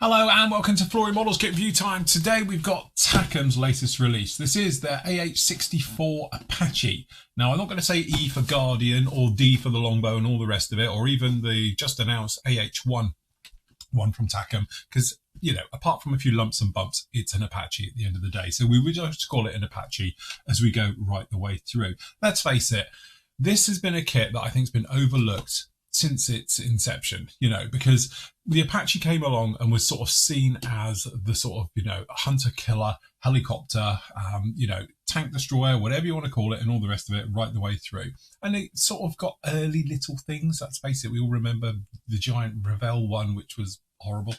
Hello and welcome to Flory Models Kit Review Time. Today we've got Takom's latest release. This is the AH-64 Apache. Now I'm not going to say E for Guardian or D for the Longbow and all the rest of it, or even the just announced AH-1 from Takom, because, you know, apart from a few lumps and bumps, it's an Apache at the end of the day. So we would just call it an Apache as we go right the way through. Let's face it, this has been a kit that I think has been overlooked since its inception, you know, because the Apache came along and was sort of seen as the sort of, you know, hunter killer helicopter, you know, tank destroyer, whatever you want to call it, and all the rest of it right the way through. And it sort of got early little things. Let's face it, we all remember the giant Ravel one, which was horrible.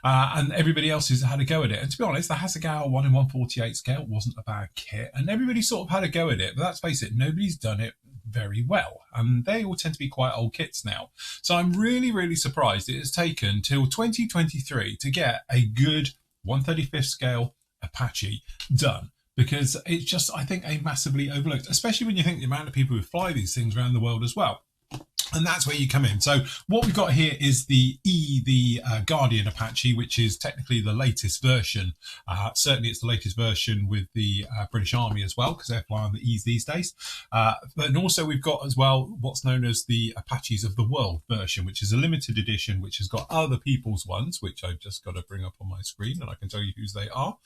And everybody else has had a go at it. And to be honest, the Hasegawa 1 in 1/48 scale wasn't a bad kit. And everybody sort of had a go at it. But let's face it, nobody's done it very well. And they all tend to be quite old kits now. So I'm really surprised it has taken till 2023 to get a good 1/35 scale Apache done. Because it's just, I think, a massively overlooked, especially when you think the amount of people who fly these things around the world as well. And that's where you come in. So what we've got here is the Guardian Apache, which is technically the latest version. Certainly it's the latest version with the British Army as well, because they're flying the E's these days. But also we've got as well what's known as the Apaches of the World version, which is a limited edition, which has got other people's ones, which I've just got to bring up on my screen and I can tell you whose they are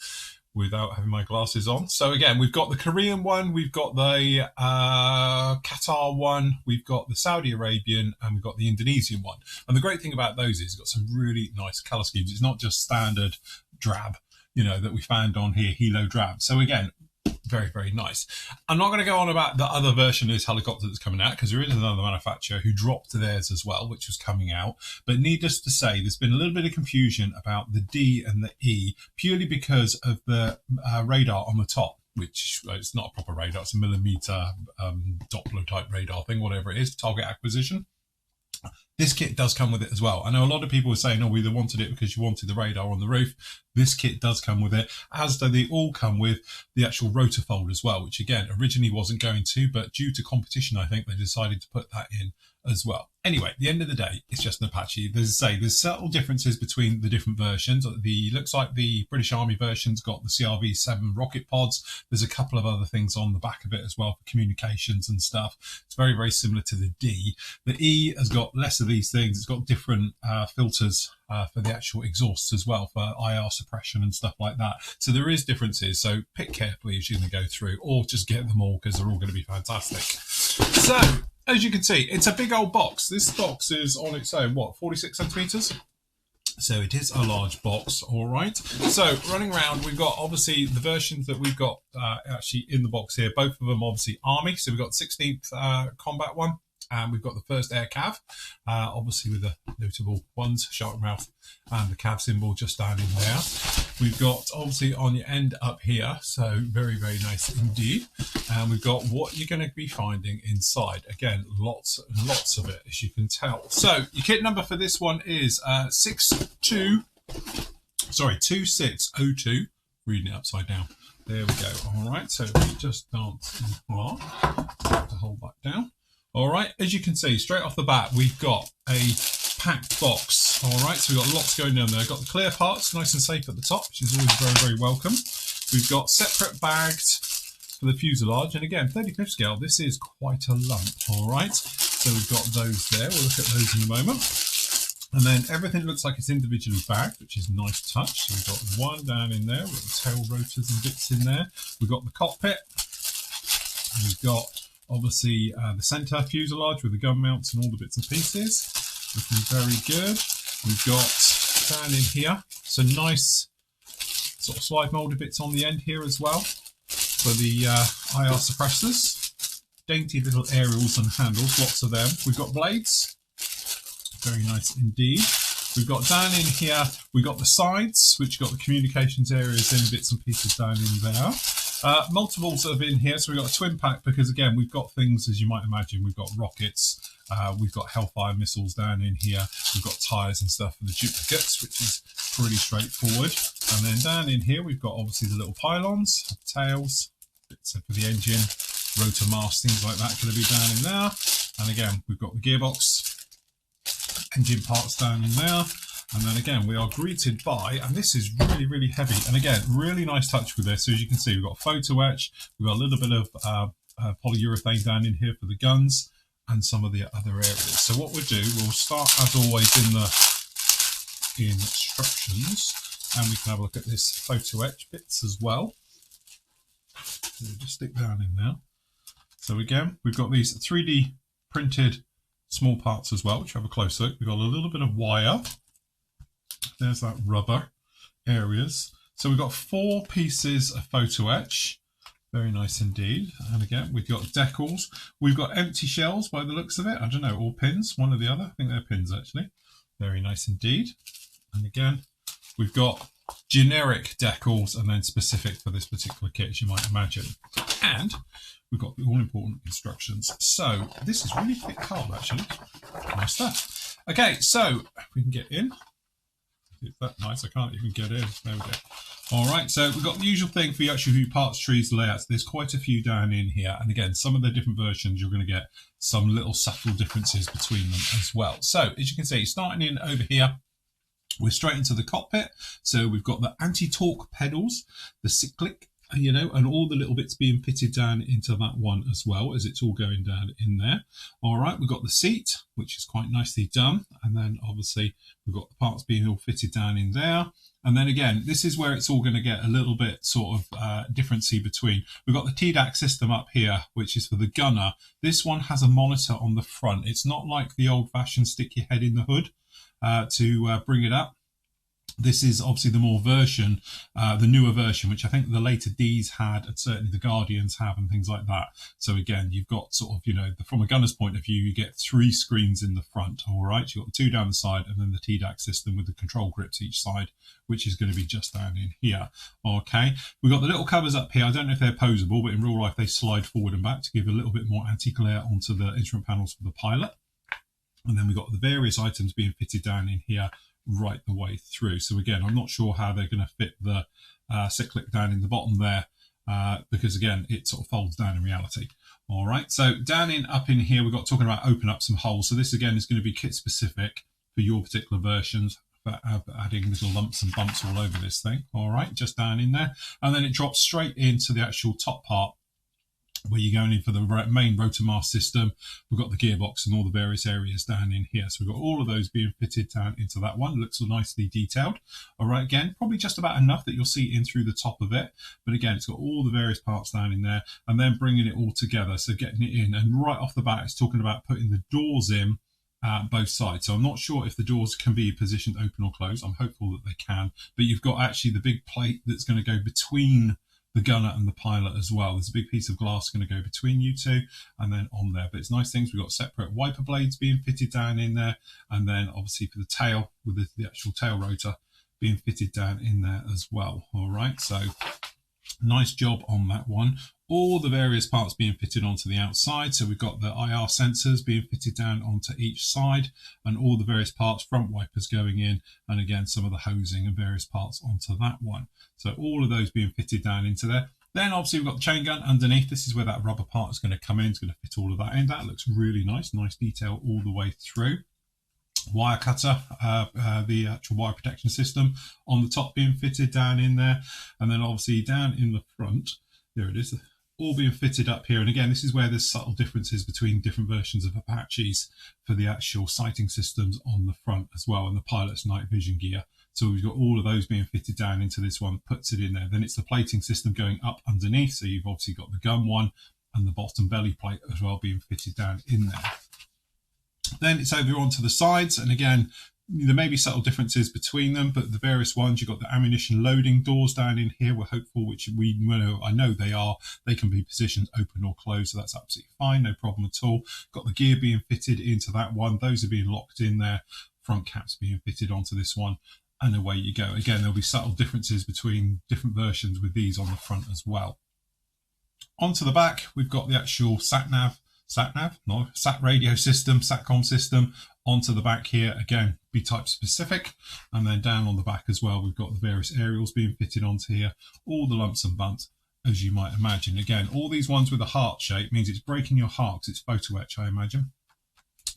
without having my glasses on. So again, we've got the Korean one, we've got the Qatar one, we've got the Saudi Arabian, and we've got the Indonesian one. And the great thing about those is it's got some really nice colour schemes. It's not just standard drab, you know, that we found on here, Hilo drab. So again, very nice. I'm not going to go on about the other version of this helicopter that's coming out, because there is another manufacturer who dropped theirs as well, which was coming out. But needless to say, there's been a little bit of confusion about the D and the E, purely because of the radar on the top, which it's not a proper radar, it's a millimeter Doppler type radar thing, whatever it is, target acquisition. This kit does come with it as well. I know a lot of people were saying, oh, we either wanted it because you wanted the radar on the roof. This kit does come with it, as do they all come with the actual rotor fold as well, which again, originally wasn't going to, but due to competition, I think they decided to put that in as well. Anyway, at the end of the day, it's just an Apache. As I say, there's subtle differences between the different versions. Looks like the British Army version's got the CRV-7 rocket pods. There's a couple of other things on the back of it as well for communications and stuff. It's very similar to the D. The E has got less of these things. It's got different filters for the actual exhausts as well, for IR suppression and stuff like that. So there is differences. So pick carefully as you're going to go through, or just get them all because they're all going to be fantastic. So as you can see, it's a big old box. This box is on its own, what, 46 centimeters? So it is a large box, all right. So running around, we've got obviously the versions that we've got actually in the box here. Both of them obviously Army. So we've got 16th combat one. And we've got the first air cav, obviously with the notable ones, shark mouth and the cav symbol just down in there. We've got obviously on your end up here, so very nice indeed. And we've got what you're going to be finding inside. Again, lots and lots of it, as you can tell. So your kit number for this one is 2602. Reading it upside down. There we go. All right, so we just dance along. To hold that down. All right, as you can see, straight off the bat, we've got a packed box. All right, so we've got lots going on there. Got the clear parts, nice and safe at the top, which is always very welcome. We've got separate bags for the fuselage. And again, 35th scale, this is quite a lump. All right, so we've got those there. We'll look at those in a moment. And then everything looks like it's individually bagged, which is a nice touch. So we've got one down in there. We've got the tail rotors and bits in there. We've got the cockpit. We've got obviously the centre fuselage with the gun mounts and all the bits and pieces. Looking very good. We've got down in here some nice sort of slide moulded bits on the end here as well for the IR suppressors. Dainty little aerials and handles, lots of them. We've got blades. Very nice indeed. We've got down in here, we've got the sides, which got the communications areas in, bits and pieces down in there. Multiples of in here, so we've got a twin pack because again we've got things, as you might imagine, we've got rockets, we've got Hellfire missiles down in here, we've got tyres and stuff for the duplicates, which is pretty straightforward. And then down in here we've got obviously the little pylons, tails, bits for the engine, rotor mast, things like that going to be down in there. And again we've got the gearbox, engine parts down in there. And then again, we are greeted by, and this is really, really heavy. And again, really nice touch with this. So as you can see, we've got photo etch, we've got a little bit of polyurethane down in here for the guns and some of the other areas. So what we'll do, we'll start as always in the instructions, and we can have a look at this photo etch bits as well. So we'll just stick down in there. So again, we've got these 3D printed small parts as well, which have a close look. We've got a little bit of wire. There's that rubber areas. So we've got 4 pieces of photo etch. Very nice indeed. And again, we've got decals. We've got empty shells by the looks of it. I don't know, or pins, one or the other. I think they're pins actually. Very nice indeed. And again, we've got generic decals and then specific for this particular kit, as you might imagine. And we've got the all-important instructions. So this is really thick card actually. Nice stuff. Okay, so if we can get in. Is that nice? I can't even get in. There we go. All right, so we've got the usual thing for you actually who parts, trees, layouts. There's quite a few down in here. And again, some of the different versions, you're going to get some little subtle differences between them as well. So as you can see, starting in over here, we're straight into the cockpit. So we've got the anti-torque pedals, the cyclic, you know, and all the little bits being fitted down into that one as well, as it's all going down in there. All right, we've got the seat, which is quite nicely done. And then obviously we've got the parts being all fitted down in there. And then again, this is where it's all going to get a little bit sort of differency between. We've got the TDAC system up here, which is for the gunner. This one has a monitor on the front. It's not like the old-fashioned stick your head in the hood to bring it up. This is obviously the more version, the newer version, which I think the later Ds had, and certainly the Guardians have, and things like that. So again, you've got sort of, you know, from a gunner's point of view, you get 3 screens in the front, all right? You've got the 2 down the side, and then the TDAC system with the control grips each side, which is going to be just down in here, okay? We've got the little covers up here. I don't know if they're posable, but in real life, they slide forward and back to give a little bit more anti-glare onto the instrument panels for the pilot. And then we've got the various items being fitted down in here right the way through. So again, I'm not sure how they're going to fit the cyclic down in the bottom there, because again, it sort of folds down in reality. All right, so down in up in here, we've got talking about open up some holes. So this again is going to be kit specific for your particular versions, for adding little lumps and bumps all over this thing. All right, just down in there, and then it drops straight into the actual top part, where you're going in for the main rotor mast system. We've got the gearbox and all the various areas down in here. So we've got all of those being fitted down into that one. It looks nicely detailed. All right, again, probably just about enough that you'll see in through the top of it. But again, it's got all the various parts down in there and then bringing it all together. So getting it in, and right off the bat, it's talking about putting the doors in both sides. So I'm not sure if the doors can be positioned open or closed. I'm hopeful that they can. But you've got actually the big plate that's going to go between the gunner and the pilot as well. There's a big piece of glass going to go between you two and then on there. But it's nice things. We've got separate wiper blades being fitted down in there. And then obviously for the tail, with the actual tail rotor being fitted down in there as well. All right, so nice job on that one. All the various parts being fitted onto the outside. So we've got the IR sensors being fitted down onto each side, and all the various parts, front wipers going in, and again, some of the hosing and various parts onto that one. So all of those being fitted down into there. Then obviously we've got the chain gun underneath. This is where that rubber part is going to come in. It's going to fit all of that in. That looks really nice. Nice detail all the way through. Wire cutter, the actual wire protection system on the top being fitted down in there. And then obviously down in the front, there it is, all being fitted up here. And again, this is where there's subtle differences between different versions of Apaches for the actual sighting systems on the front as well, and the pilot's night vision gear. So we've got all of those being fitted down into this one, puts it in there. Then it's the plating system going up underneath. So you've obviously got the gun one and the bottom belly plate as well being fitted down in there. Then it's over onto the sides, and again, there may be subtle differences between them, but the various ones, you've got the ammunition loading doors down in here. We're hopeful, which we know, I know they are, they can be positioned open or closed, so that's absolutely fine, no problem at all. Got the gear being fitted into that one. Those are being locked in there. Front caps being fitted onto this one, and away you go. Again, there'll be subtle differences between different versions with these on the front as well. Onto the back, we've got the actual sat radio system, SATCOM system onto the back here. Again, be type specific. And then down on the back as well, we've got the various aerials being fitted onto here, all the lumps and bumps, as you might imagine. Again, all these ones with a heart shape means it's breaking your heart because it's photo etch, I imagine.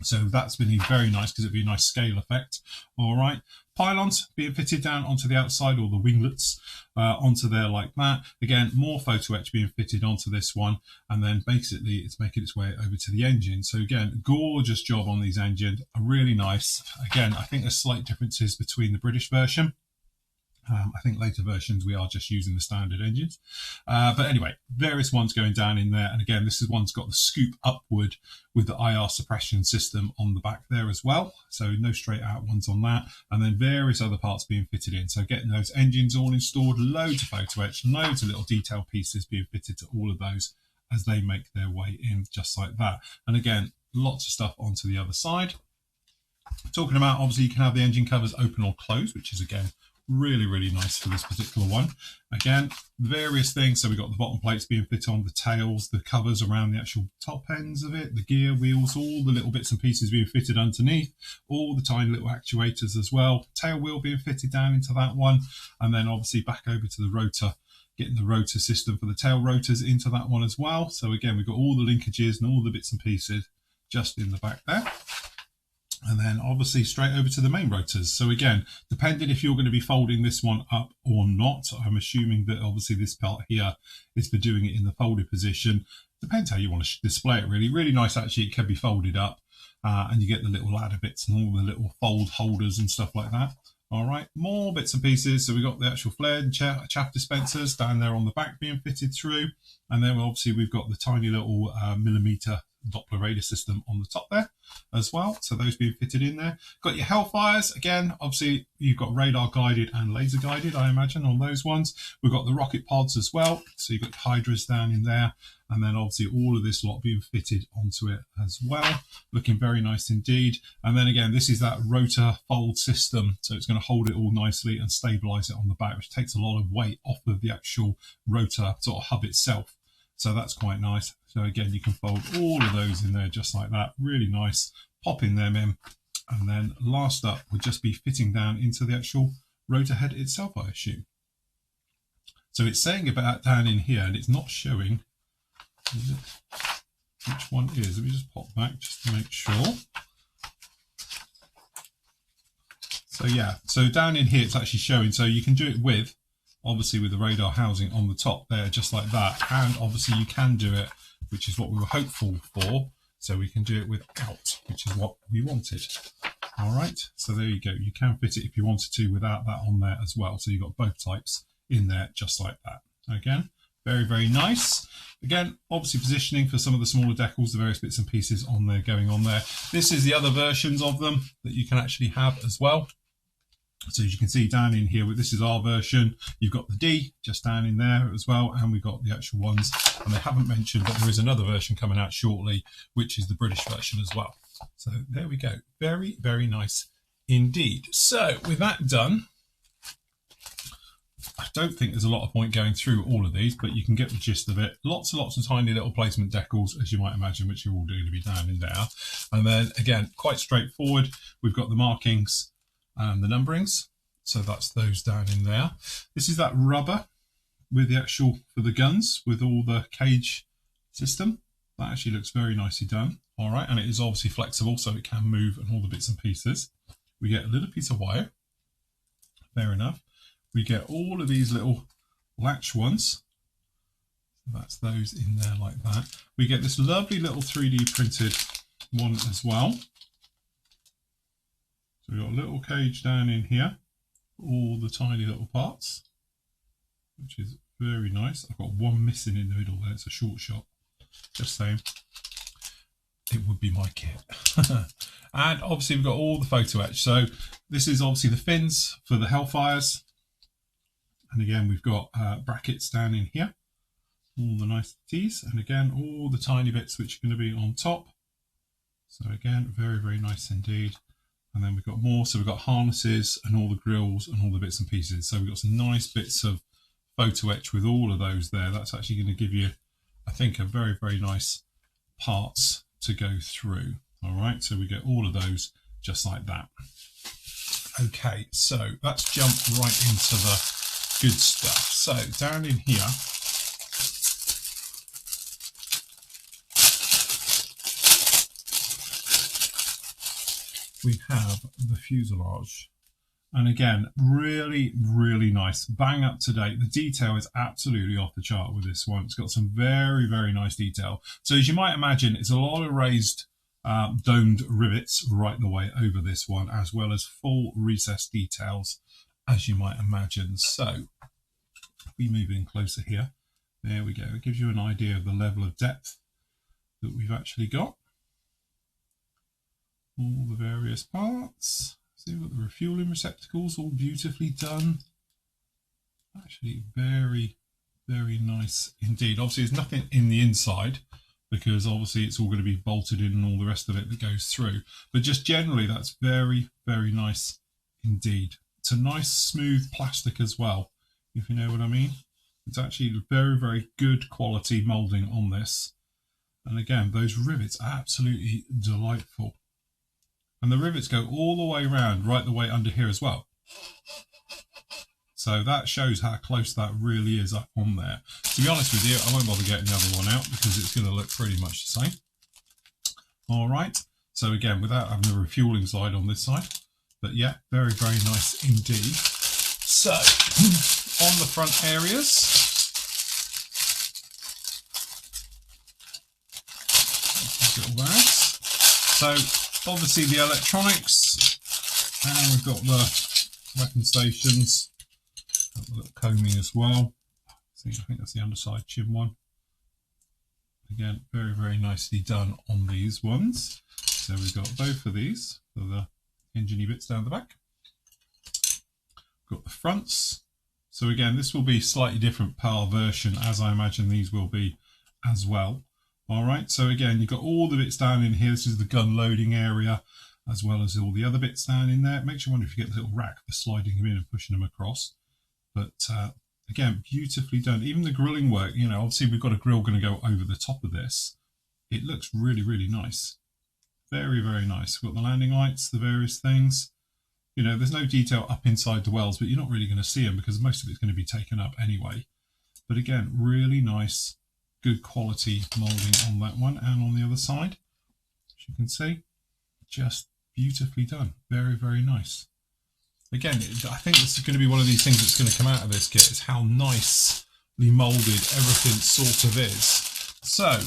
So that's been very nice because it'd be a nice scale effect. All right. Pylons being fitted down onto the outside, or the winglets onto there like that. Again, more photo etch being fitted onto this one, and then basically it's making its way over to the engine. So again, gorgeous job on these engines, really nice. Again, I think there's slight differences between the British version. I think later versions we are just using the standard engines. But anyway, various ones going down in there. And again, this is one's got the scoop upward with the IR suppression system on the back there as well. So no straight out ones on that. And then various other parts being fitted in. So getting those engines all installed, loads of photo etch, loads of little detail pieces being fitted to all of those as they make their way in just like that. And again, lots of stuff onto the other side. Talking about, obviously you can have the engine covers open or closed, which is again, really nice for this particular one. Again, various things. So we've got the bottom plates being fit on, the tails, the covers around the actual top ends of it, the gear wheels, all the little bits and pieces being fitted underneath, all the tiny little actuators as well. Tail wheel being fitted down into that one. And then obviously back over to the rotor, getting the rotor system for the tail rotors into that one as well. So again, we've got all the linkages and all the bits and pieces just in the back there. And then obviously straight over to the main rotors. So again, depending if you're going to be folding this one up or not, I'm assuming that obviously this part here is for doing it in the folded position. Depends how you want to display it really. Really nice actually, it can be folded up and you get the little ladder bits and all the little fold holders and stuff like that. All right, more bits and pieces. So we've got the actual flared and chaff dispensers down there on the back being fitted through. And then obviously we've got the tiny little millimeter Doppler radar system on the top there as well. So those being fitted in there. Got your Hellfires. Again, obviously you've got radar guided and laser guided, I imagine, on those ones. We've got the rocket pods as well. So you've got Hydras down in there. And then obviously all of this lot being fitted onto it as well. Looking very nice indeed. And then again, this is that rotor fold system. So it's going to hold it all nicely and stabilize it on the back, which takes a lot of weight off of the actual rotor sort of hub itself. So that's quite nice. So again, you can fold all of those in there just like that. Really nice. Popping them in. And then last up would just be fitting down into the actual rotor head itself, I assume. So it's saying about down in here, and it's not showing which one is. Let me just pop back just to make sure. So yeah, so down in here it's actually showing. So you can do it with, obviously with the radar housing on the top there, just like that. And obviously you can do it, which is what we were hopeful for. So we can do it without, which is what we wanted. All right, so there you go. You can fit it if you wanted to without that on there as well. So you've got both types in there just like that. Again, very nice. Again, obviously positioning for some of the smaller decals, the various bits and pieces on there going on there. This is the other versions of them that you can actually have as well. So as you can see down in here, this is our version. You've got the D just down in there as well, and we've got the actual ones. And they haven't mentioned that there is another version coming out shortly, which is the British version as well. So there we go. Very nice indeed. So with that done, I don't think there's a lot of point going through all of these, but you can get the gist of it. Lots and lots of tiny little placement decals, as you might imagine, which are all going to be down in there. And then again, quite straightforward. We've got the markings and the numberings. So that's those down in there. This is that rubber with the actual, for the guns, with all the cage system. That actually looks very nicely done. All right, and it is obviously flexible, so it can move and all the bits and pieces. We get a little piece of wire. Fair enough. We get all of these little latch ones. So that's those in there like that. We get this lovely little 3D printed one as well. So we've got a little cage down in here, all the tiny little parts, which is very nice. I've got one missing in the middle there. It's a short shot. Just saying. It would be my kit. And obviously we've got all the photo etch. So this is obviously the fins for the Hellfires. And again, we've got brackets down in here, all the niceties, and again, all the tiny bits which are going to be on top. So again, very nice indeed. And then we've got more, so we've got harnesses and all the grills and all the bits and pieces. So we've got some nice bits of photo etch with all of those there. That's actually going to give you, I think, a very nice parts to go through. All right, so we get all of those just like that. Okay, so let's jump right into the good stuff. So down in here, we have the fuselage. And again, really, really nice. Bang up to date. The detail is absolutely off the chart with this one. It's got some very, very nice detail. So as you might imagine, it's a lot of raised domed rivets right the way over this one, as well as full recessed details, as you might imagine. So if we move in closer here, there we go. It gives you an idea of the level of depth that we've actually got. All the various parts. See, we've got the refueling receptacles all beautifully done. Actually very, very nice indeed. Obviously there's nothing in the inside because obviously it's all going to be bolted in and all the rest of it that goes through. But just generally that's very, very nice indeed. It's a nice smooth plastic as well, if you know what I mean. It's actually very, very good quality moulding on this. And again, those rivets are absolutely delightful. And the rivets go all the way around, right the way under here as well. So that shows how close that really is up on there. To be honest with you, I won't bother getting the other one out because it's going to look pretty much the same. All right. So again, without having the refueling side on this side. But yeah, very, very nice indeed. So on the front areas, little bags. So obviously the electronics, and we've got the weapon stations, got the little combing as well. See, I think that's the underside chin one. Again, very, very nicely done on these ones. So we've got both of these for the engine bits down the back. Got the fronts. So again, this will be slightly different PAL version, as I imagine these will be as well. All right, so again, you've got all the bits down in here. This is the gun loading area, as well as all the other bits down in there. It makes you wonder if you get the little rack for sliding them in and pushing them across. But again, beautifully done. Even the grilling work, you know, obviously we've got a grill going to go over the top of this. It looks really, really nice. Very, very nice. We've got the landing lights, the various things. You know, there's no detail up inside the wells, but you're not really going to see them because most of it's going to be taken up anyway. But again, really nice. Good quality moulding on that one and on the other side, as you can see, just beautifully done. Very, very nice. Again, I think this is going to be one of these things that's going to come out of this kit, is how nicely moulded everything sort of is. So,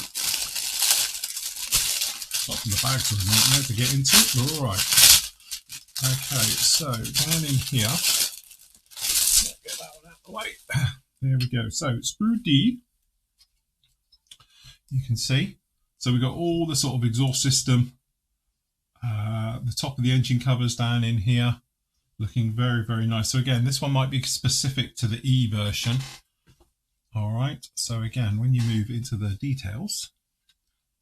stop the bag for a minute now to get into it. We're all right. Okay, so down in here, get that one out of the way. There we go. So, sprue D. You can see, so we've got all the sort of exhaust system, the top of the engine covers down in here, looking very, very nice. So again, this one might be specific to the E version. All right, so again, when you move into the details,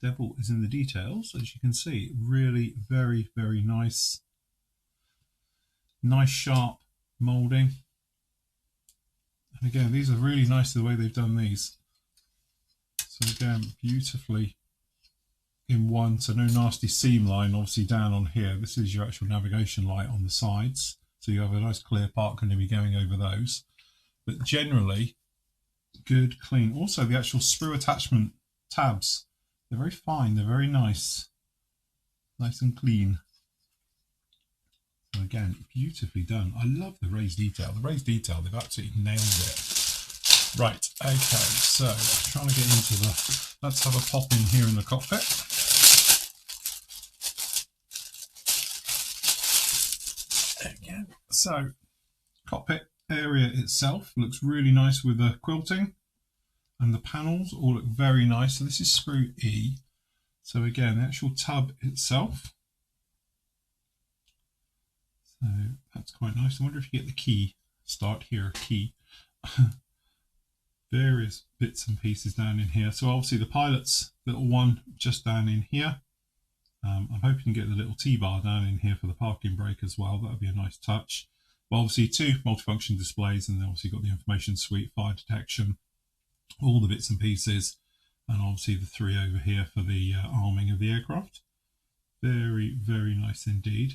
devil is in the details, as you can see. Really very, very nice. Nice sharp moulding. And again, these are really nice the way they've done these. So again, beautifully in one, so no nasty seam line obviously down on here. This is your actual navigation light on the sides. So you have a nice clear part going to be going over those. But generally, good, clean. Also the actual sprue attachment tabs, they're very fine, they're very nice. Nice and clean. So again, beautifully done. I love the raised detail. The raised detail, they've absolutely nailed it. Right, okay, so I'm trying to get into the, let's have a pop in here in the cockpit. Again, so cockpit area itself looks really nice with the quilting, and the panels all look very nice. So this is sprue E. So again, the actual tub itself. So that's quite nice. I wonder if you get the key, start here, key. Various bits and pieces down in here. So obviously the pilot's little one just down in here. I'm hoping you get the little T-bar down in here for the parking brake as well. That would be a nice touch. But obviously two multifunction displays, and then obviously got the information suite, fire detection, all the bits and pieces, and obviously the three over here for the arming of the aircraft. Very, very nice indeed.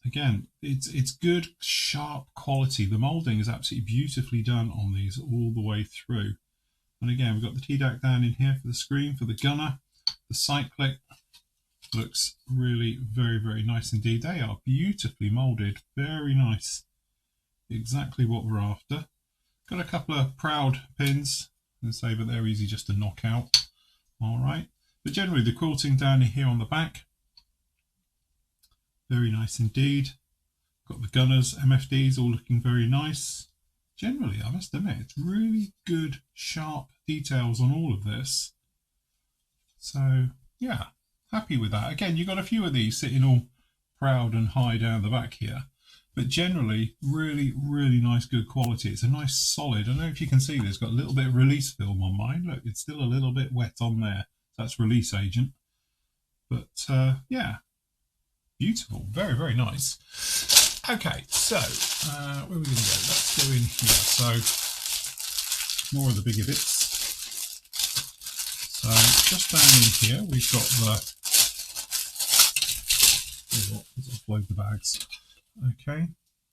Again, it's good, sharp quality. The moulding is absolutely beautifully done on these all the way through. And again, we've got the TDAC down in here for the screen, for the gunner, the sight click, Looks really very, very nice indeed. They are beautifully moulded, very nice. Exactly what we're after. Got a couple of proud pins, let's say, but they're easy just to knock out. All right, but generally the quilting down here on the back, very nice indeed. Got the gunners, MFDs all looking very nice. Generally, I must admit, it's really good, sharp details on all of this. So yeah, happy with that. Again, you've got a few of these sitting all proud and high down the back here, but generally really, really nice, good quality. It's a nice solid. I don't know if you can see this, got a little bit of release film on mine. Look, it's still a little bit wet on there. That's release agent. But yeah, beautiful, very, very nice. Okay, so where are we going to go? Let's go in here. So more of the bigger bits. So just down in here, we've got the, let's offload the bags. Okay,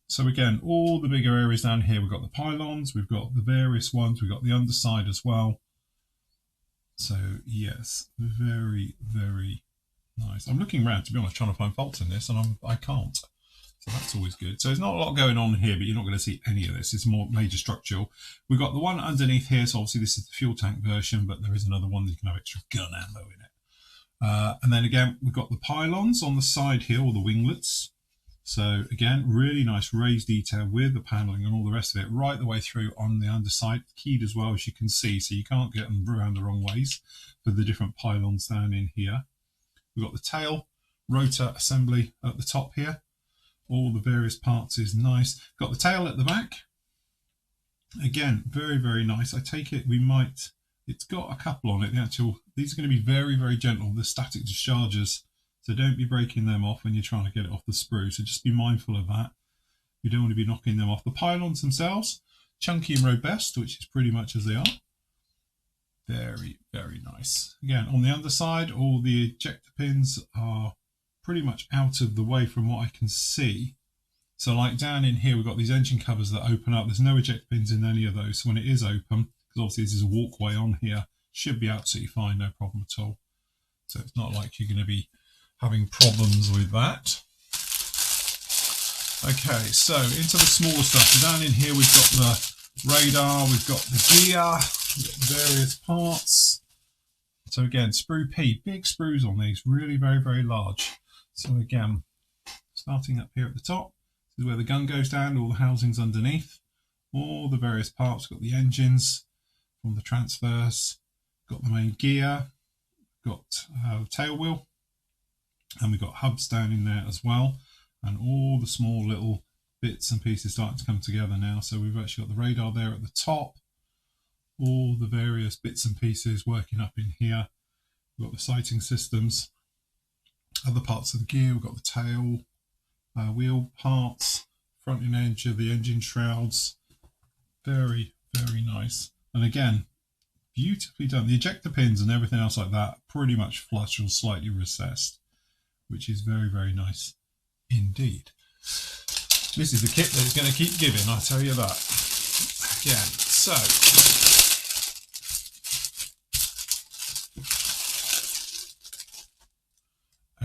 so again, all the bigger areas down here, we've got the pylons, we've got the various ones, we've got the underside as well. So yes, very, very nice. I'm looking around, to be honest, trying to find faults in this, and I can't. So that's always good. So there's not a lot going on here, but you're not going to see any of this. It's more major structural. We've got the one underneath here. So obviously this is the fuel tank version, but there is another one that you can have extra gun ammo in it. And then again, we've got the pylons on the side here, or the winglets. So again, really nice raised detail with the paneling and all the rest of it, right the way through on the underside, keyed as well, as you can see. So you can't get them around the wrong ways for the different pylons down in here. We've got the tail rotor assembly at the top here. All the various parts is nice. Got the tail at the back. Again, very, very nice. I take it we might, it's got a couple on it. These are going to be very, very gentle, the static dischargers. So don't be breaking them off when you're trying to get it off the sprue. So just be mindful of that. You don't want to be knocking them off. The pylons themselves, chunky and robust, which is pretty much as they are. Very, very nice. Again, on the underside, all the ejector pins are pretty much out of the way from what I can see. So like down in here, we've got these engine covers that open up. There's no eject pins in any of those. So when it is open, because obviously this is a walkway on here, should be absolutely fine, no problem at all. So it's not like you're going to be having problems with that. Okay, so into the smaller stuff. So down in here, we've got the radar, we've got the gear, we've got various parts. So again, sprue P, big sprues on these, really very, very large. So again, starting up here at the top, this is where the gun goes down, all the housings underneath, all the various parts. Got the engines from the transverse, got the main gear, got the tail wheel, and we've got hubs down in there as well, and all the small little bits and pieces starting to come together now. So we've actually got the radar there at the top, all the various bits and pieces working up in here. We've got the sighting systems, other parts of the gear. We've got the tail, wheel parts, front and edge of the engine shrouds. Very, very nice. And again, beautifully done. The ejector pins and everything else like that, pretty much flush or slightly recessed, which is very, very nice indeed. This is the kit that's going to keep giving, I tell you that. Again, so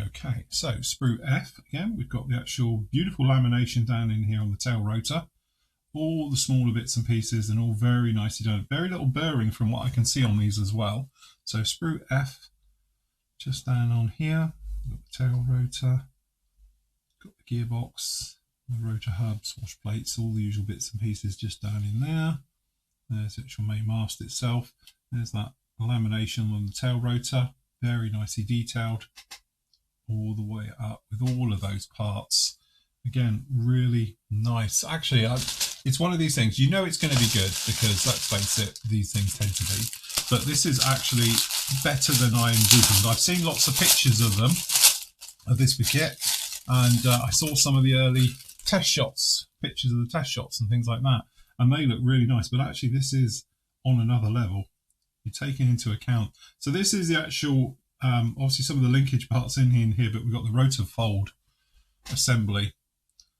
okay, so sprue F, again, we've got the actual beautiful lamination down in here on the tail rotor. All the smaller bits and pieces and all very nicely done. Very little burring from what I can see on these as well. So sprue F, just down on here, got the tail rotor, got the gearbox, the rotor hubs, wash plates, all the usual bits and pieces just down in there. There's the actual main mast itself. There's that lamination on the tail rotor, very nicely detailed all the way up with all of those parts. Again, really nice. Actually, it's one of these things, you know it's going to be good because, let's face it, these things tend to be. But this is actually better than I envisioned. I've seen lots of pictures of them, of this kit, and I saw some of the early test shots, pictures of the test shots and things like that, and they look really nice. But actually, this is on another level. You're taking into account. So this is the actual, obviously some of the linkage parts in here, but we've got the rotor fold assembly.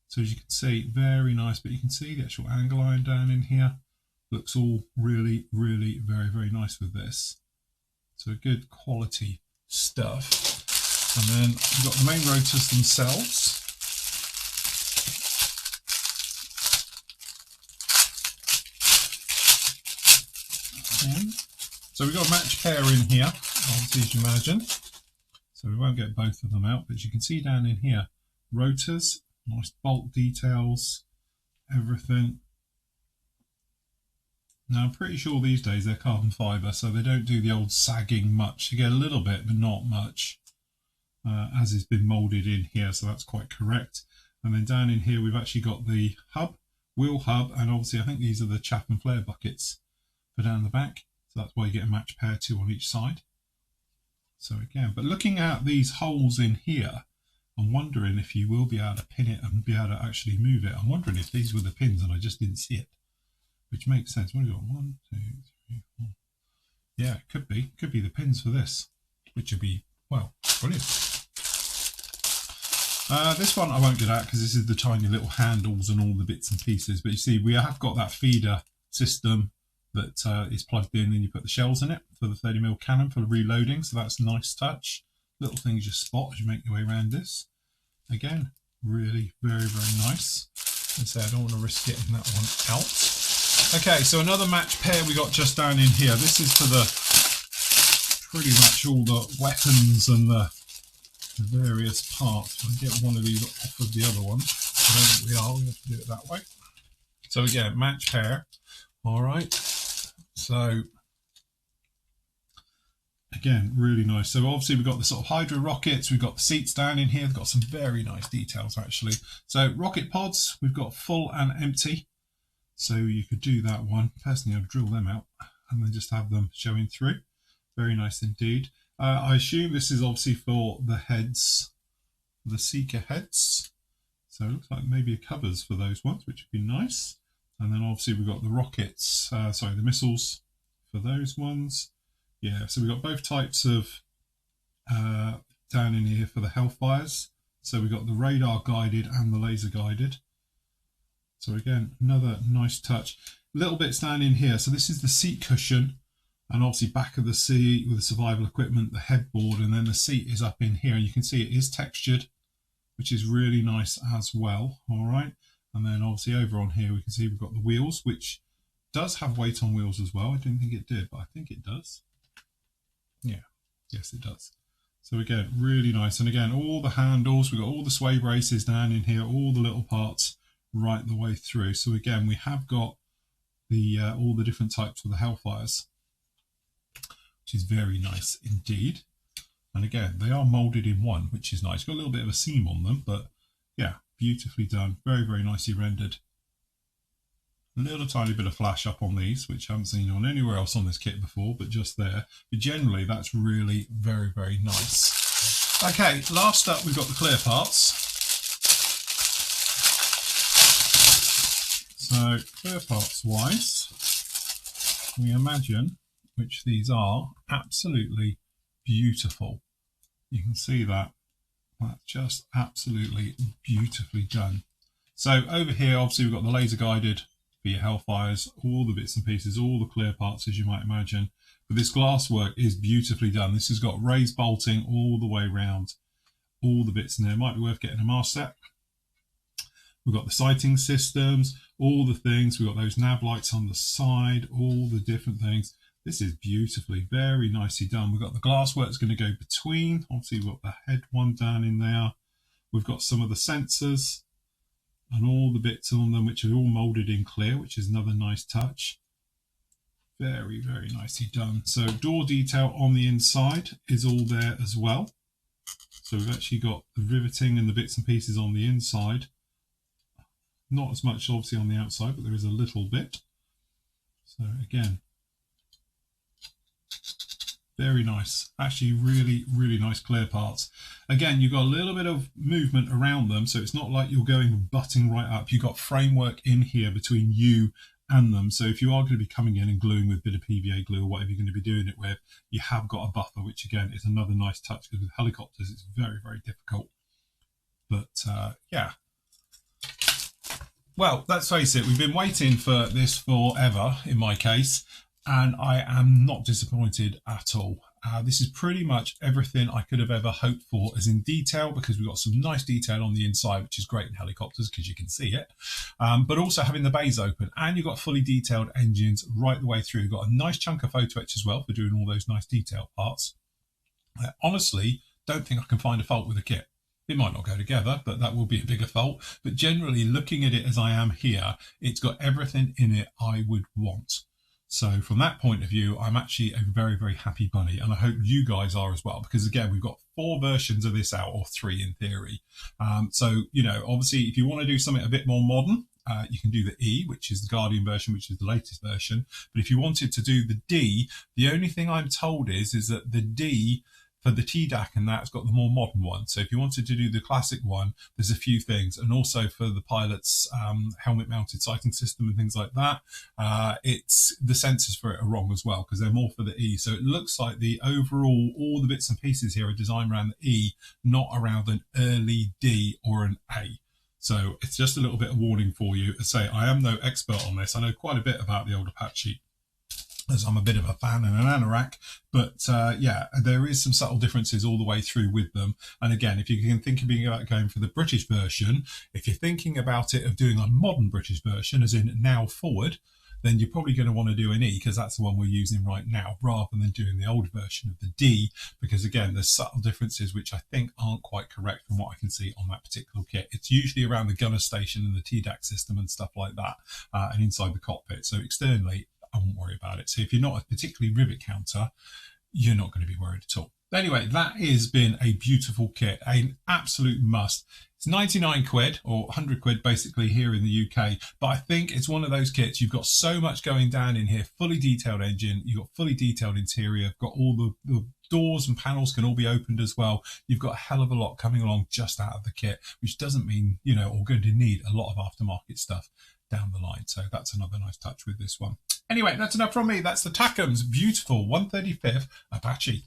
So as you can see, very nice, but you can see the actual angle iron down in here. Looks all really, really very, very nice with this. So good quality stuff. And then we've got the main rotors themselves. Okay. So we've got a match pair in here, obviously, as you imagine. So we won't get both of them out, but you can see down in here, rotors, nice bolt details, everything. Now I'm pretty sure these days they're carbon fibre, so they don't do the old sagging much. You get a little bit, but not much, as has been moulded in here, so that's quite correct. And then down in here we've actually got the hub, wheel hub, and obviously I think these are the chaff and flare buckets for down the back. So that's why you get a match pair, 2 on each side. So again, but looking at these holes in here, I'm wondering if you will be able to pin it and be able to actually move it. I'm wondering if these were the pins and I just didn't see it, which makes sense. What have we got? 1, 2, 3, 4. Yeah, it could be. Could be the pins for this, which would be, well, brilliant. This one I won't get at because this is the tiny little handles and all the bits and pieces. But you see, we have got that feeder system that is plugged in, and you put the shells in it for the 30mm cannon for the reloading. So that's a nice touch. Little things you spot as you make your way around this. Again, really very, very nice. And so I don't want to risk getting that one out. Okay, so another match pair we got just down in here. This is for the pretty much all the weapons and the various parts. I'll get one of these off of the other one. I don't think we are. We have to do it that way. So again, match pair. All right. So again, really nice. So obviously we've got the sort of Hydra rockets. We've got the seats down in here. They've got some very nice details actually. So rocket pods, we've got full and empty. So you could do that one. Personally, I'd drill them out and then just have them showing through. Very nice indeed. I assume this is obviously for the heads, the seeker heads. So it looks like maybe covers for those ones, which would be nice. And then obviously we've got the rockets, the missiles for those ones. Yeah, so we've got both types of down in here for the Hellfires. So we've got the radar guided and the laser guided. So again, another nice touch. Little bits down in here. So this is the seat cushion, and obviously back of the seat with the survival equipment, the headboard, and then the seat is up in here. And you can see it is textured, which is really nice as well. All right. And then obviously over on here, we can see we've got the wheels, which does have weight on wheels as well. I didn't think it did, but I think it does. Yeah, yes, it does. So again, really nice. And again, all the handles, we've got all the sway braces down in here, all the little parts right the way through. So again, we have got the all the different types of the Hellfires, which is very nice indeed. And again, they are molded in one, which is nice. Got a little bit of a seam on them, but yeah, beautifully done. Very, very nicely rendered. A little tiny bit of flash up on these, which I haven't seen on anywhere else on this kit before, but just there. But generally, that's really very, very nice. Okay, last up, we've got the clear parts. So, clear parts wise, we imagine, which these are, absolutely beautiful. You can see that. That's just absolutely beautifully done. So over here, obviously we've got the laser guided for your Hellfires, all the bits and pieces, all the clear parts as you might imagine. But this glass work is beautifully done. This has got raised bolting all the way around, all the bits in there. Might be worth getting a mast set. We've got the sighting systems, all the things. We've got those nav lights on the side, all the different things. This is beautifully, very nicely done. We've got the glass work that's going to go between. Obviously, we've got the head one down in there. We've got some of the sensors and all the bits on them, which are all molded in clear, which is another nice touch. Very, very nicely done. So door detail on the inside is all there as well. So we've actually got the riveting and the bits and pieces on the inside. Not as much obviously on the outside, but there is a little bit. So again, very nice. Actually really, really nice clear parts. Again, you've got a little bit of movement around them, so it's not like you're going butting right up. You've got framework in here between you and them. So if you are going to be coming in and gluing with a bit of PVA glue or whatever you're going to be doing it with, you have got a buffer, which again is another nice touch, because with helicopters it's very, very difficult. But yeah. Well, let's face it, we've been waiting for this forever in my case, and I am not disappointed at all. This is pretty much everything I could have ever hoped for as in detail, because we've got some nice detail on the inside, which is great in helicopters because you can see it, but also having the bays open, and you've got fully detailed engines right the way through. You've got a nice chunk of photoetch as well for doing all those nice detail parts. I honestly don't think I can find a fault with the kit. It might not go together, but that will be a bigger fault. But generally, looking at it as I am here, it's got everything in it I would want. So from that point of view, I'm actually a very, very happy bunny, and I hope you guys are as well, because again, we've got 4 versions of this out, or 3 in theory. So, you know, obviously, if you want to do something a bit more modern, you can do the E, which is the Guardian version, which is the latest version. But if you wanted to do the D, the only thing I'm told is that the D for the TDAC and that's got the more modern one. So if you wanted to do the classic one, there's a few things. And also for the pilot's helmet mounted sighting system and things like that, it's the sensors for it are wrong as well, because they're more for the E. So it looks like the overall, all the bits and pieces here are designed around the E, not around an early D or an A. So it's just a little bit of warning for you. As I say, I am no expert on this. I know quite a bit about the old Apache, as I'm a bit of a fan and an anorak, but yeah, there is some subtle differences all the way through with them. And again, if you can think about going for the British version, if you're thinking about it of doing a modern British version, as in now forward, then you're probably going to want to do an E, because that's the one we're using right now, rather than doing the old version of the D, because again, there's subtle differences which I think aren't quite correct from what I can see on that particular kit. It's usually around the gunner station and the TDAC system and stuff like that, and inside the cockpit. So externally, I won't worry about it. So if you're not a particularly rivet counter, you're not going to be worried at all. Anyway, that has been a beautiful kit, an absolute must. It's 99 quid or 100 quid basically here in the UK, but I think it's one of those kits, you've got so much going down in here, fully detailed engine, you've got fully detailed interior, got all the doors and panels can all be opened as well. You've got a hell of a lot coming along just out of the kit, which doesn't mean, you know, or going to need a lot of aftermarket stuff down the line. So that's another nice touch with this one. Anyway, that's enough from me. That's the Takom's beautiful 135th Apache.